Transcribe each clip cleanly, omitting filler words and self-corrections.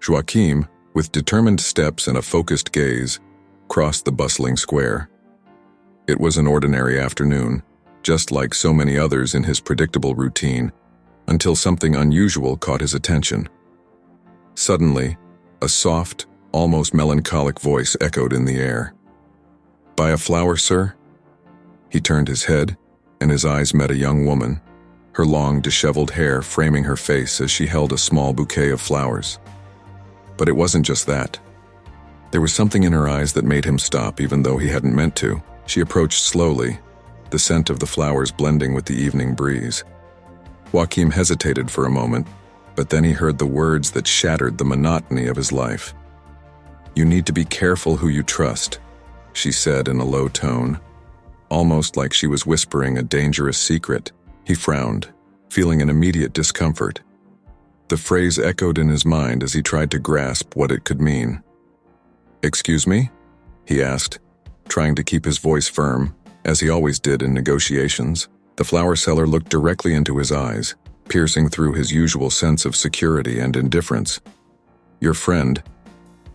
Joachim, with determined steps and a focused gaze, crossed the bustling square. It was an ordinary afternoon, just like so many others in his predictable routine, until something unusual caught his attention. Suddenly, a soft, almost melancholic voice echoed in the air. "Buy a flower, sir?" He turned his head, and his eyes met a young woman, her long, disheveled hair framing her face as she held a small bouquet of flowers. But it wasn't just that. There was something in her eyes that made him stop even though he hadn't meant to. She approached slowly, the scent of the flowers blending with the evening breeze. Joachim hesitated for a moment, but then he heard the words that shattered the monotony of his life. "You need to be careful who you trust," she said in a low tone, almost like she was whispering a dangerous secret. He frowned, feeling an immediate discomfort. The phrase echoed in his mind as he tried to grasp what it could mean. "Excuse me?" he asked, trying to keep his voice firm, as he always did in negotiations. The flower seller looked directly into his eyes, piercing through his usual sense of security and indifference. "Your friend.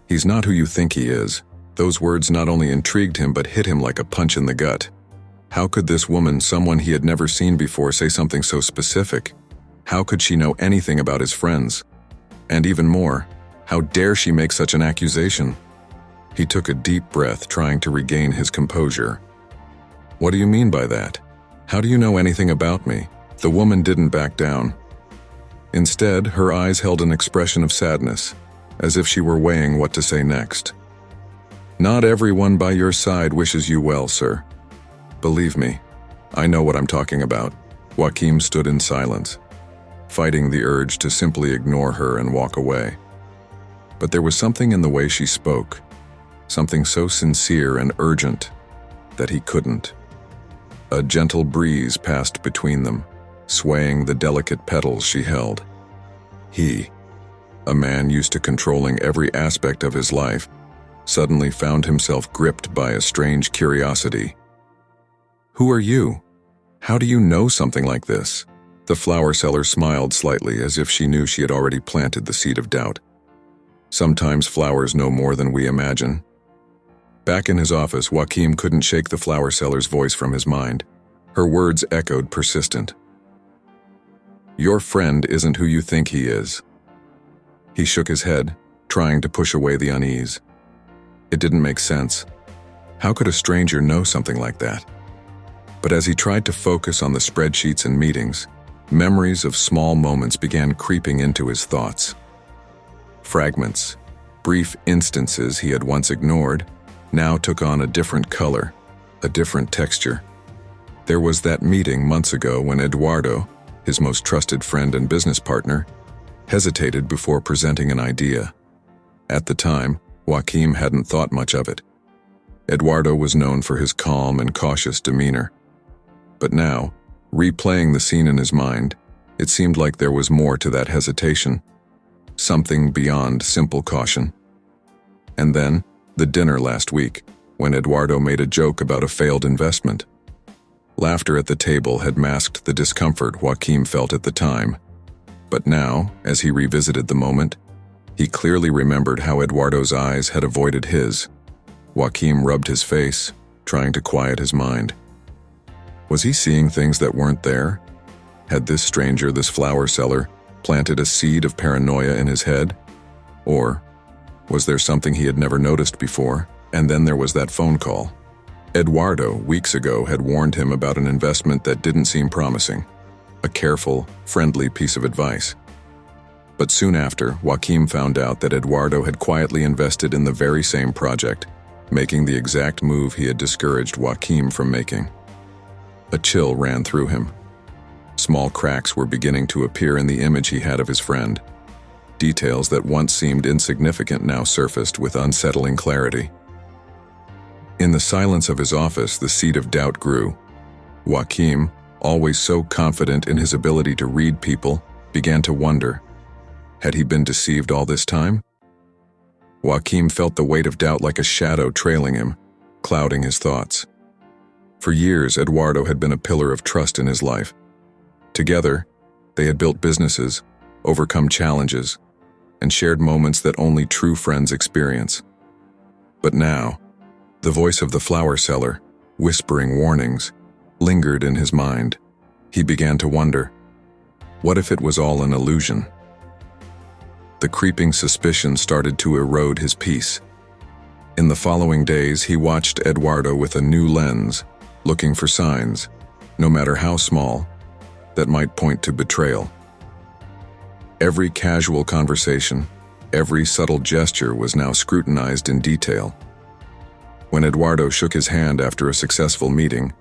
He's not who you think he is." Those words not only intrigued him but hit him like a punch in the gut. How could this woman, someone he had never seen before, say something so specific? How could she know anything about his friends? And even more, how dare she make such an accusation? He took a deep breath, trying to regain his composure. "What do you mean by that? How do you know anything about me?" The woman didn't back down. Instead, her eyes held an expression of sadness, as if she were weighing what to say next. "Not everyone by your side wishes you well, sir. Believe me, I know what I'm talking about." Joachim stood in silence, fighting the urge to simply ignore her and walk away. But there was something in the way she spoke, something so sincere and urgent that he couldn't. A gentle breeze passed between them, swaying the delicate petals she held. He, a man used to controlling every aspect of his life, suddenly found himself gripped by a strange curiosity. "Who are you? How do you know something like this?" The flower seller smiled slightly, as if she knew she had already planted the seed of doubt. Sometimes flowers know more than we imagine. Back in his office, Joachim couldn't shake the flower seller's voice from his mind. Her words echoed, persistent. "Your friend isn't who you think he is." He shook his head, trying to push away the unease. It didn't make sense. How could a stranger know something like that? But as he tried to focus on the spreadsheets and meetings, memories of small moments began creeping into his thoughts. Fragments, brief instances he had once ignored, now took on a different color, a different texture. There was that meeting months ago when Eduardo, his most trusted friend and business partner, hesitated before presenting an idea. At the time, Joachim hadn't thought much of it. Eduardo was known for his calm and cautious demeanor. But now, replaying the scene in his mind, it seemed like there was more to that hesitation, something beyond simple caution. And then, the dinner last week, when Eduardo made a joke about a failed investment. Laughter at the table had masked the discomfort Joachim felt at the time. But now, as he revisited the moment, he clearly remembered how Eduardo's eyes had avoided his. Joachim rubbed his face, trying to quiet his mind. Was he seeing things that weren't there? Had this stranger, this flower seller, planted a seed of paranoia in his head? Or was there something he had never noticed before? And then there was that phone call. Eduardo, weeks ago, had warned him about an investment that didn't seem promising. A careful, friendly piece of advice. But soon after, Joachim found out that Eduardo had quietly invested in the very same project, making the exact move he had discouraged Joachim from making. A chill ran through him. Small cracks were beginning to appear in the image he had of his friend. Details that once seemed insignificant now surfaced with unsettling clarity. In the silence of his office, the seed of doubt grew. Joachim, always so confident in his ability to read people, began to wonder, had he been deceived all this time? Joachim felt the weight of doubt like a shadow trailing him, clouding his thoughts. For years, Eduardo had been a pillar of trust in his life. Together, they had built businesses, overcome challenges, and shared moments that only true friends experience. But now, the voice of the flower seller, whispering warnings, lingered in his mind. He began to wonder, what if it was all an illusion? The creeping suspicion started to erode his peace. In the following days, he watched Eduardo with a new lens, looking for signs, no matter how small, that might point to betrayal. Every casual conversation, every subtle gesture was now scrutinized in detail. When Eduardo shook his hand after a successful meeting,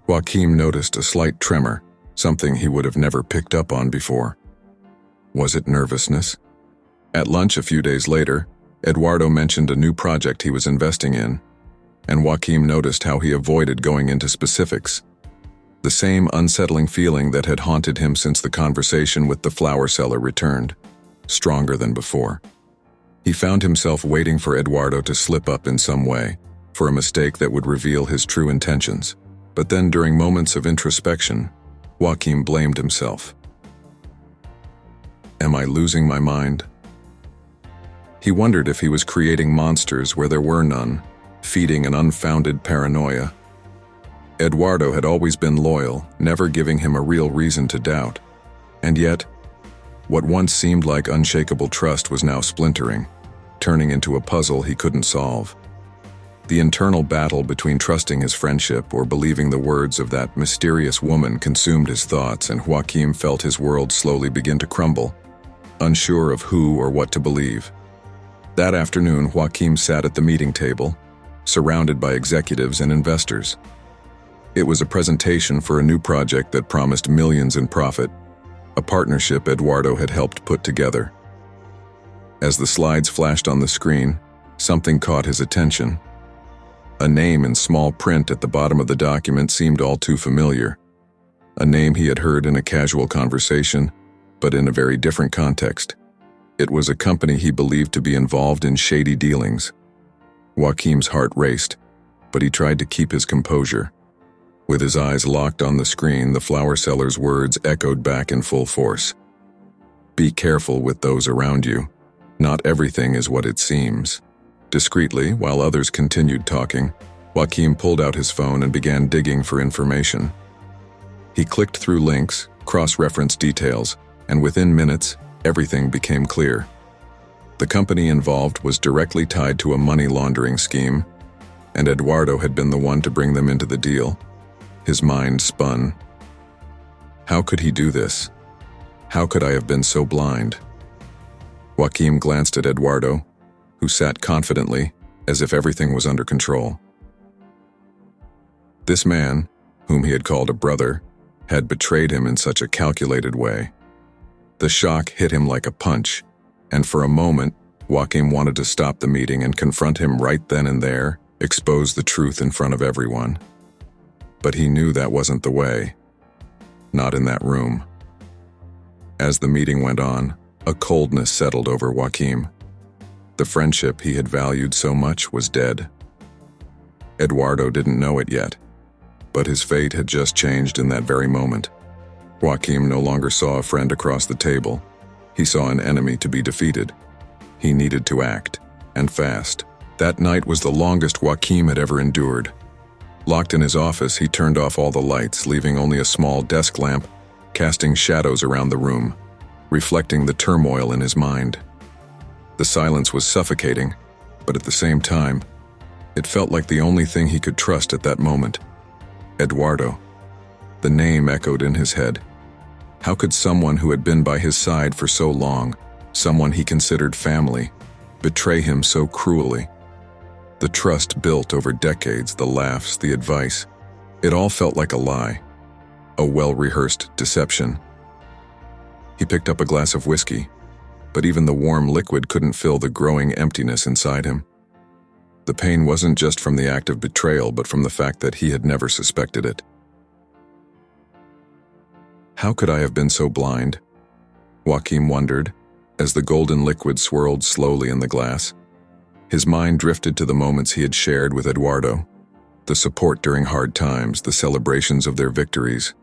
Joaquim noticed a slight tremor, something he would have never picked up on before. Was it nervousness? At lunch a few days later, Eduardo mentioned a new project he was investing in, and Joaquim noticed how he avoided going into specifics. The same unsettling feeling that had haunted him since the conversation with the flower seller returned, stronger than before. He found himself waiting for Eduardo to slip up in some way, for a mistake that would reveal his true intentions. But then, during moments of introspection, Joaquim blamed himself. Am I losing my mind? He wondered if he was creating monsters where there were none, feeding an unfounded paranoia. Eduardo had always been loyal, never giving him a real reason to doubt. And yet, what once seemed like unshakable trust was now splintering, turning into a puzzle he couldn't solve. The internal battle between trusting his friendship or believing the words of that mysterious woman consumed his thoughts, and Joaquim felt his world slowly begin to crumble, unsure of who or what to believe. That afternoon, Joaquim sat at the meeting table, surrounded by executives and investors. It was a presentation for a new project that promised millions in profit, a partnership Eduardo had helped put together. As the slides flashed on the screen, something caught his attention. A name in small print at the bottom of the document seemed all too familiar. A name he had heard in a casual conversation, but in a very different context. It was a company he believed to be involved in shady dealings. Joaquim's heart raced, but he tried to keep his composure. With his eyes locked on the screen, the flower seller's words echoed back in full force. Be careful with those around you. Not everything is what it seems. Discreetly, while others continued talking, Joaquim pulled out his phone and began digging for information. He clicked through links, cross-referenced details, and within minutes, everything became clear. The company involved was directly tied to a money laundering scheme, and Eduardo had been the one to bring them into the deal. His mind spun. How could he do this? How could I have been so blind? Joaquim glanced at Eduardo, who sat confidently, as if everything was under control. This man, whom he had called a brother, had betrayed him in such a calculated way. The shock hit him like a punch, and for a moment, Joaquim wanted to stop the meeting and confront him right then and there, expose the truth in front of everyone. But he knew that wasn't the way. Not in that room. As the meeting went on, a coldness settled over Joaquim. The friendship he had valued so much was dead. Eduardo didn't know it yet, but his fate had just changed in that very moment. Joaquim no longer saw a friend across the table. He saw an enemy to be defeated. He needed to act, and fast. That night was the longest Joaquim had ever endured. Locked in his office, he turned off all the lights, leaving only a small desk lamp, casting shadows around the room, reflecting the turmoil in his mind. The silence was suffocating, but at the same time, it felt like the only thing he could trust at that moment. Eduardo. The name echoed in his head. How could someone who had been by his side for so long, someone he considered family, betray him so cruelly? The trust built over decades, the laughs, the advice, it all felt like a lie, a well-rehearsed deception. He picked up a glass of whiskey, but even the warm liquid couldn't fill the growing emptiness inside him. The pain wasn't just from the act of betrayal, but from the fact that he had never suspected it. How could I have been so blind? Joaquim wondered, as the golden liquid swirled slowly in the glass. His mind drifted to the moments he had shared with Eduardo, the support during hard times, the celebrations of their victories.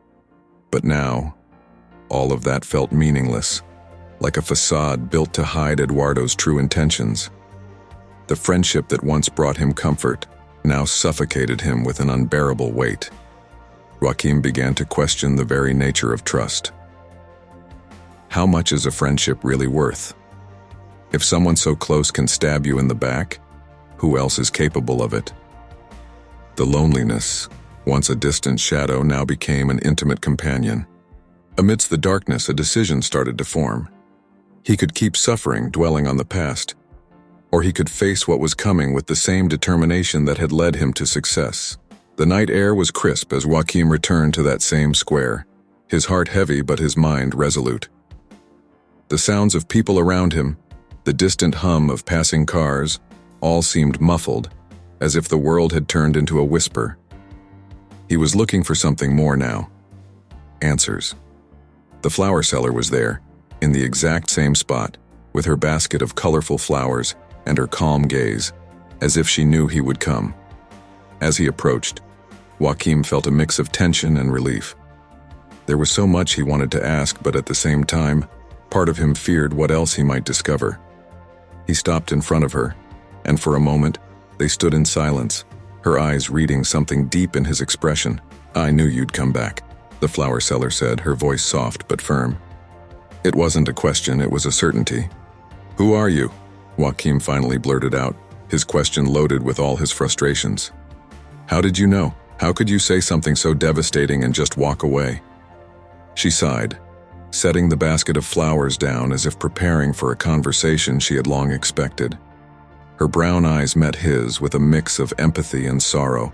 But now, all of that felt meaningless. like a facade built to hide Eduardo's true intentions. The friendship that once brought him comfort now suffocated him with an unbearable weight. Joaquim began to question the very nature of trust. How much is a friendship really worth? If someone so close can stab you in the back, who else is capable of it? The loneliness, once a distant shadow, now became an intimate companion. Amidst the darkness, a decision started to form. He could keep suffering, dwelling on the past, or he could face what was coming with the same determination that had led him to success. The night air was crisp as Joaquim returned to that same square, his heart heavy but his mind resolute. The sounds of people around him, the distant hum of passing cars, all seemed muffled, as if the world had turned into a whisper. He was looking for something more now. Answers. The flower seller was there, in the exact same spot, with her basket of colorful flowers and her calm gaze, as if she knew he would come. As he approached, Joaquim felt a mix of tension and relief. There was so much he wanted to ask, but at the same time, part of him feared what else he might discover. He stopped in front of her, and for a moment, they stood in silence, her eyes reading something deep in his expression. "I knew you'd come back," the flower seller said, her voice soft but firm. It wasn't a question, it was a certainty. "Who are you?" Joaquim finally blurted out, his question loaded with all his frustrations. "How did you know? How could you say something so devastating and just walk away?" She sighed, setting the basket of flowers down as if preparing for a conversation she had long expected. Her brown eyes met his with a mix of empathy and sorrow.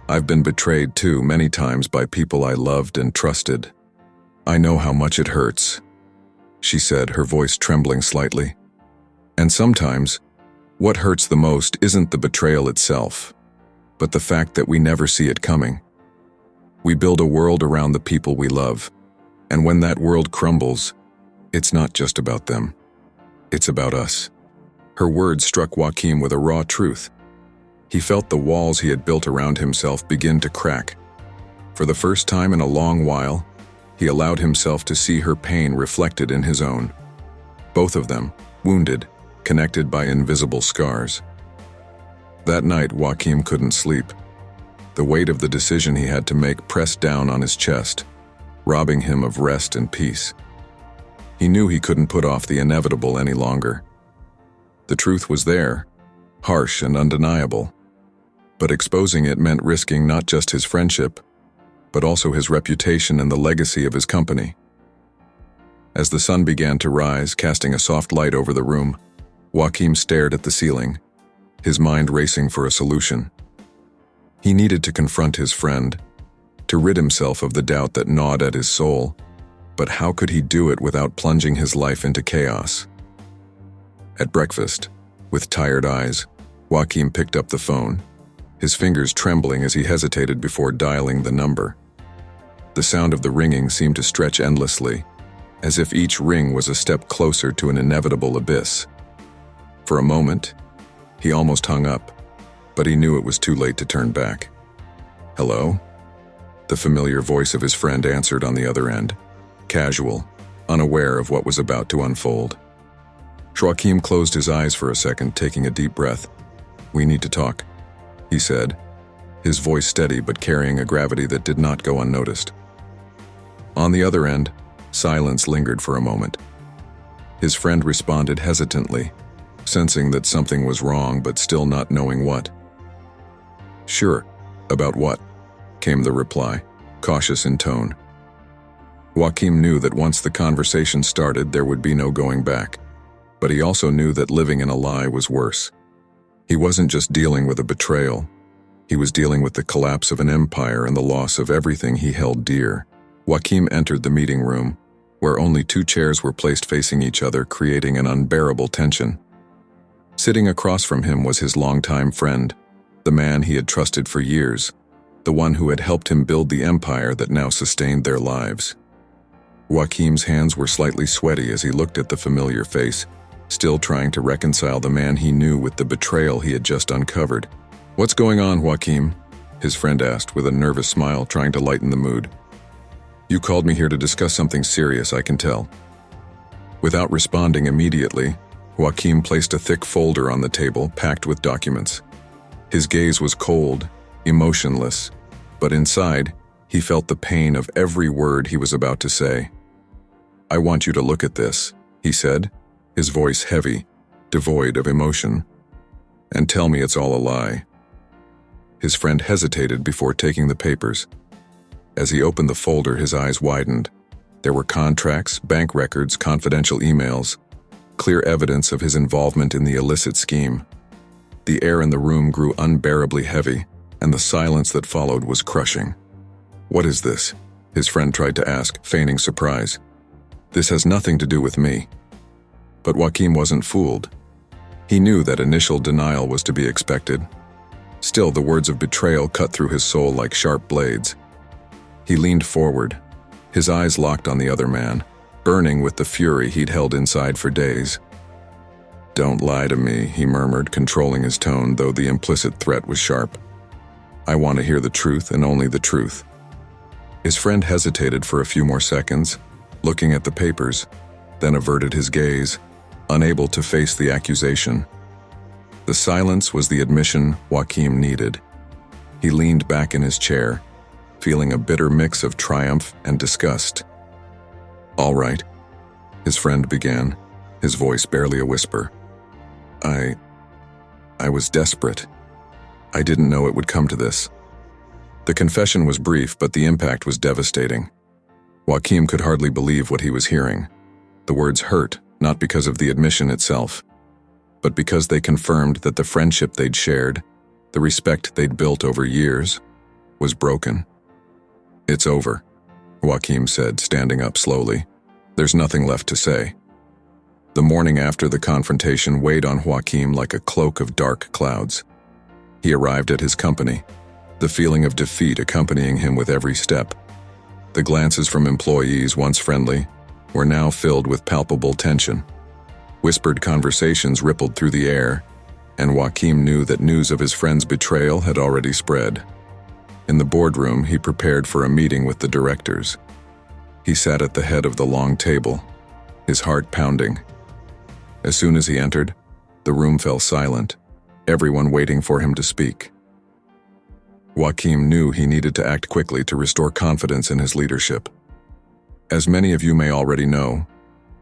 "I've been betrayed too, many times by people I loved and trusted. I know how much it hurts," she said, her voice trembling slightly. "And sometimes, what hurts the most isn't the betrayal itself, but the fact that we never see it coming. We build a world around the people we love, and when that world crumbles, it's not just about them. It's about us." Her words struck Joaquim with a raw truth. He felt the walls he had built around himself begin to crack. For the first time in a long while, he allowed himself to see her pain reflected in his own. Both of them, wounded, connected by invisible scars. That night, Joaquim couldn't sleep. The weight of the decision he had to make pressed down on his chest, robbing him of rest and peace. He knew he couldn't put off the inevitable any longer. The truth was there, harsh and undeniable, but exposing it meant risking not just his friendship, but also his reputation and the legacy of his company. As the sun began to rise, casting a soft light over the room, Joaquim stared at the ceiling, his mind racing for a solution. He needed to confront his friend, to rid himself of the doubt that gnawed at his soul, but how could he do it without plunging his life into chaos? At breakfast, with tired eyes, Joaquim picked up the phone, his fingers trembling as he hesitated before dialing the number. The sound of the ringing seemed to stretch endlessly, as if each ring was a step closer to an inevitable abyss. For a moment, he almost hung up, but he knew it was too late to turn back. "Hello?" The familiar voice of his friend answered on the other end, casual, unaware of what was about to unfold. Joaquim closed his eyes for a second, taking a deep breath. "We need to talk," he said, his voice steady but carrying a gravity that did not go unnoticed. On the other end, silence lingered for a moment. His friend responded hesitantly, sensing that something was wrong but still not knowing what. "Sure, about what?" came the reply, cautious in tone. Joaquim knew that once the conversation started, there would be no going back, but he also knew that living in a lie was worse. He wasn't just dealing with a betrayal, he was dealing with the collapse of an empire and the loss of everything he held dear. Joaquim entered the meeting room, where only 2 chairs were placed facing each other, creating an unbearable tension. Sitting across from him was his longtime friend, the man he had trusted for years, the one who had helped him build the empire that now sustained their lives. Joaquim's hands were slightly sweaty as he looked at the familiar face, still trying to reconcile the man he knew with the betrayal he had just uncovered. "What's going on, Joaquim?" his friend asked with a nervous smile, trying to lighten the mood. "You called me here to discuss something serious, I can tell." Without responding immediately, Joaquim placed a thick folder on the table packed with documents. His gaze was cold, emotionless, but inside, he felt the pain of every word he was about to say. "I want you to look at this," he said, his voice heavy, devoid of emotion. "And tell me it's all a lie." His friend hesitated before taking the papers. As he opened the folder, his eyes widened. There were contracts, bank records, confidential emails, clear evidence of his involvement in the illicit scheme. The air in the room grew unbearably heavy, and the silence that followed was crushing. "What is this?" his friend tried to ask, feigning surprise. "This has nothing to do with me." But Joaquim wasn't fooled. He knew that initial denial was to be expected. Still, the words of betrayal cut through his soul like sharp blades. He leaned forward, his eyes locked on the other man, burning with the fury he'd held inside for days. "Don't lie to me," he murmured, controlling his tone, though the implicit threat was sharp. "I want to hear the truth and only the truth." His friend hesitated for a few more seconds, looking at the papers, then averted his gaze, unable to face the accusation. The silence was the admission Joaquim needed. He leaned back in his chair, feeling a bitter mix of triumph and disgust. "All right," his friend began, his voice barely a whisper. I was desperate. I didn't know it would come to this." The confession was brief, but the impact was devastating. Joaquim could hardly believe what he was hearing. The words hurt, not because of the admission itself, but because they confirmed that the friendship they'd shared, the respect they'd built over years, was broken. "It's over," Joaquim said, standing up slowly. "There's nothing left to say." The morning after the confrontation weighed on Joaquim like a cloak of dark clouds. He arrived at his company, the feeling of defeat accompanying him with every step. The glances from employees, once friendly, were now filled with palpable tension. Whispered conversations rippled through the air, and Joaquim knew that news of his friend's betrayal had already spread. In the boardroom, he prepared for a meeting with the directors. He sat at the head of the long table, his heart pounding. As soon as he entered, the room fell silent, everyone waiting for him to speak. Joaquim knew he needed to act quickly to restore confidence in his leadership. "As many of you may already know,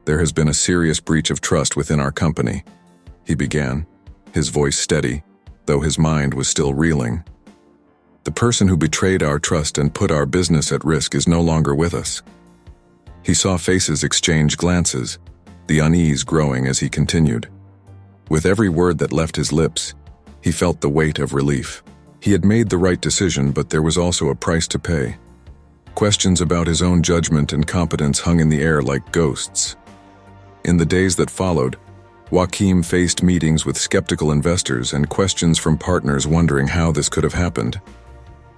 there has been a serious breach of trust within our company," he began, his voice steady, though his mind was still reeling. "The person who betrayed our trust and put our business at risk is no longer with us." He saw faces exchange glances, the unease growing as he continued. With every word that left his lips, he felt the weight of relief. He had made the right decision, but there was also a price to pay. Questions about his own judgment and competence hung in the air like ghosts. In the days that followed, Joaquim faced meetings with skeptical investors and questions from partners wondering how this could have happened.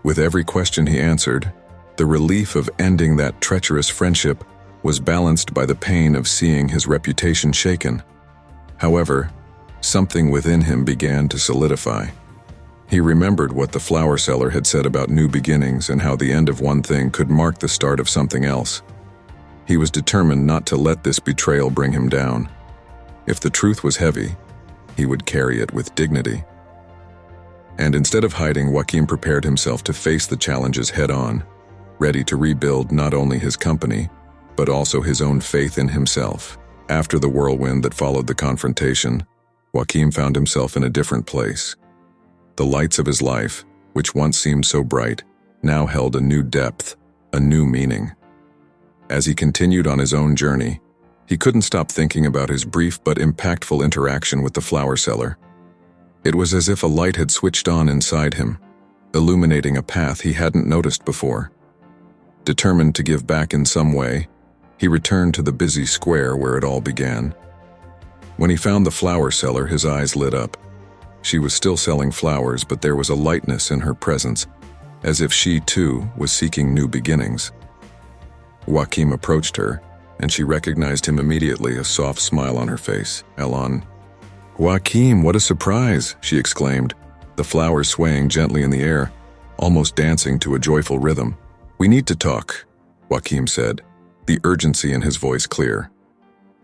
With every question he answered, the relief of ending that treacherous friendship was balanced by the pain of seeing his reputation shaken. However, something within him began to solidify. He remembered what the flower seller had said about new beginnings and how the end of one thing could mark the start of something else. He was determined not to let this betrayal bring him down. If the truth was heavy, he would carry it with dignity. And instead of hiding, Joaquim prepared himself to face the challenges head-on, ready to rebuild not only his company, but also his own faith in himself. After the whirlwind that followed the confrontation, Joaquim found himself in a different place. The lights of his life, which once seemed so bright, now held a new depth, a new meaning. As he continued on his own journey, he couldn't stop thinking about his brief but impactful interaction with the flower seller. It was as if a light had switched on inside him, illuminating a path he hadn't noticed before. Determined to give back in some way, he returned to the busy square where it all began. When he found the flower seller, his eyes lit up. She was still selling flowers, but there was a lightness in her presence, as if she, too, was seeking new beginnings. Joaquim approached her, and she recognized him immediately, a soft smile on her face. "Elon." "Joaquim, what a surprise!" she exclaimed, the flowers swaying gently in the air, almost dancing to a joyful rhythm. "We need to talk," Joaquim said, the urgency in his voice clear.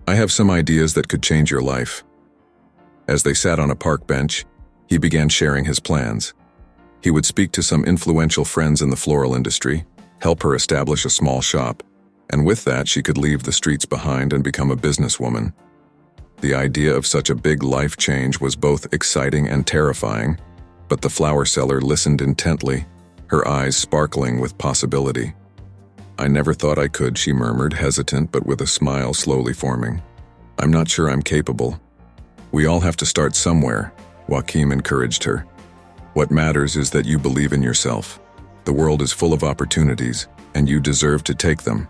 I have some ideas that could change your life." As they sat on a park bench, he began sharing his plans. He would speak to some influential friends in the floral industry, help her establish a small shop, and with that she could leave the streets behind and become a businesswoman. The idea of such a big life change was both exciting and terrifying, but the flower seller listened intently, her eyes sparkling with possibility. "I never thought I could," she murmured, hesitant but with a smile slowly forming. "I'm not sure I'm capable." "We all have to start somewhere," Joachim encouraged her. "What matters is that you believe in yourself. The world is full of opportunities, and you deserve to take them."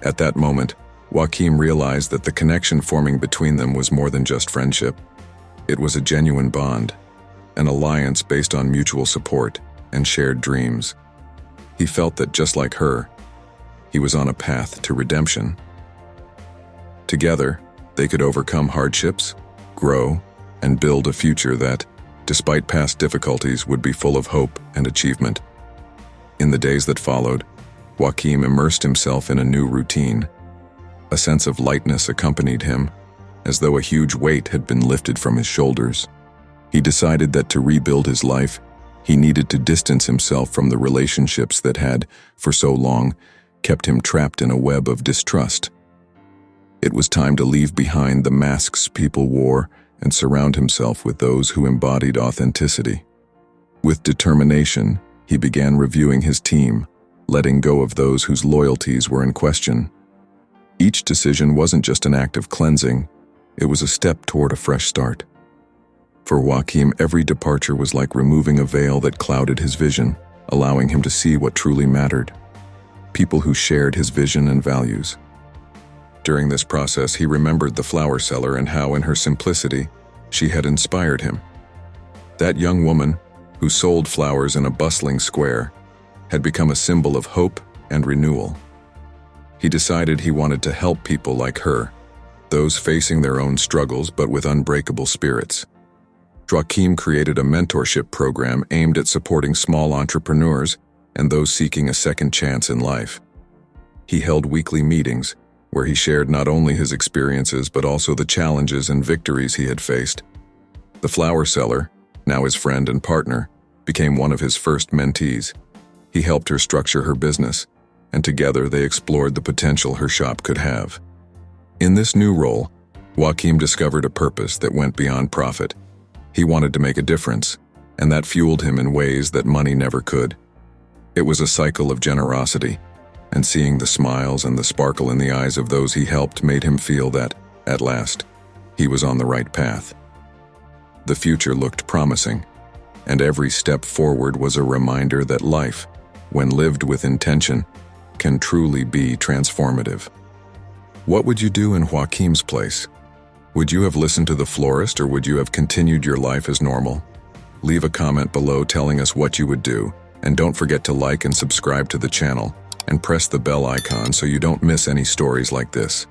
At that moment, Joachim realized that the connection forming between them was more than just friendship. It was a genuine bond, an alliance based on mutual support and shared dreams. He felt that just like her, he was on a path to redemption. Together, they could overcome hardships, grow, and build a future that, despite past difficulties, would be full of hope and achievement. In the days that followed, Joachim immersed himself in a new routine. A sense of lightness accompanied him, as though a huge weight had been lifted from his shoulders. He decided that to rebuild his life, he needed to distance himself from the relationships that had, for so long, kept him trapped in a web of distrust. It was time to leave behind the masks people wore and surround himself with those who embodied authenticity. With determination, he began reviewing his team, letting go of those whose loyalties were in question. Each decision wasn't just an act of cleansing, it was a step toward a fresh start. For Joachim, every departure was like removing a veil that clouded his vision, allowing him to see what truly mattered: people who shared his vision and values. During this process, he remembered the flower seller and how, in her simplicity, she had inspired him. That young woman, who sold flowers in a bustling square, had become a symbol of hope and renewal. He decided he wanted to help people like her, those facing their own struggles but with unbreakable spirits. Joachim created a mentorship program aimed at supporting small entrepreneurs and those seeking a second chance in life. He held weekly meetings, where he shared not only his experiences but also the challenges and victories he had faced. The flower seller, now his friend and partner, became one of his first mentees. He helped her structure her business, and together they explored the potential her shop could have. In this new role, Joachim discovered a purpose that went beyond profit. He wanted to make a difference, and that fueled him in ways that money never could. It was a cycle of generosity, and seeing the smiles and the sparkle in the eyes of those he helped made him feel that, at last, he was on the right path. The future looked promising, and every step forward was a reminder that life, when lived with intention, can truly be transformative. What would you do in Joachim's place? Would you have listened to the florist, or would you have continued your life as normal? Leave a comment below telling us what you would do, and don't forget to like and subscribe to the channel, and press the bell icon so you don't miss any stories like this.